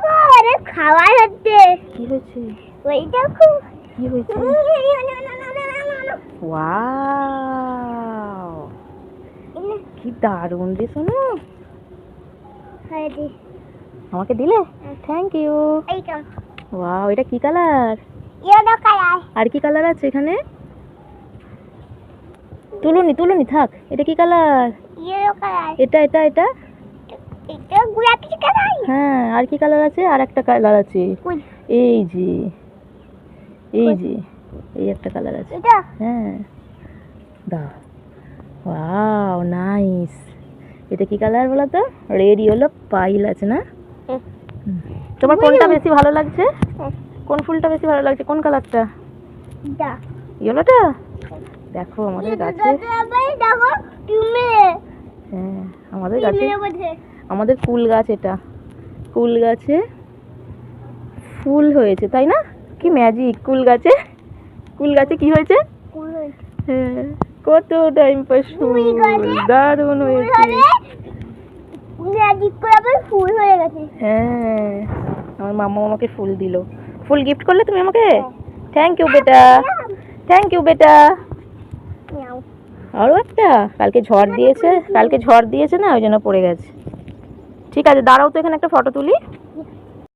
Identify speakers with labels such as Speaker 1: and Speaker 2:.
Speaker 1: দেখো অনেক খাবার হচ্ছে।
Speaker 2: কি হয়েছে?
Speaker 1: ওই দেখো
Speaker 2: কি হয়েছে? ওয়াও, কি দারুণ রে সোনু। আমাকে দিলে? Thank you.
Speaker 1: এইটা
Speaker 2: ওয়াও, এটা কি কালার?
Speaker 1: Yellow colour.
Speaker 2: আর কি কালার আছে এখানে? তুলুনি থাক। এটা কি কালার?
Speaker 1: Yellow colour.
Speaker 2: এটা এটা এটা
Speaker 1: এটা গোলাপি কালার।
Speaker 2: হ্যাঁ, আর কি কালার আছে? আর একটা কালার আছে। এই যে এই একটা কালার আছে।
Speaker 1: এটা
Speaker 2: হ্যাঁ, দাও। Wow, nice. এটা কি কালার বলো তো? রেড ইয়েলো পাইল আছে না? তোমার কোনটা বেশি ভালো লাগছে? কোন ফুলটা বেশি ভালো লাগছে? কোন কালারটা?
Speaker 1: এটা
Speaker 2: ইয়েলোটা? দেখো আমাদের গাছে।
Speaker 1: দেখো তুমি।
Speaker 2: হ্যাঁ, আমাদের ফুল গাছ। এটা ফুল গাছে ফুল হয়েছে, তাই না? কি ম্যাজিক! কুল গাছে কি হয়েছে? হ্যাঁ, কত টাইম পাস ফুল। দারুণ হয়েছে।
Speaker 1: ম্যাজিক করে আবার ফুল হয়ে গেছে।
Speaker 2: হ্যাঁ, আমার মামা আমাকে ফুল দিল। ফুল গিফট করলে তুমি আমাকে? থ্যাংক ইউ বেটা, থ্যাংক ইউ বেটা। আরও একটা কালকে ঝড় দিয়েছে না, ওই জন্য পড়ে গেছে। ঠিক আছে, দাঁড়াও তো, এখানে একটা ফটো তুলি।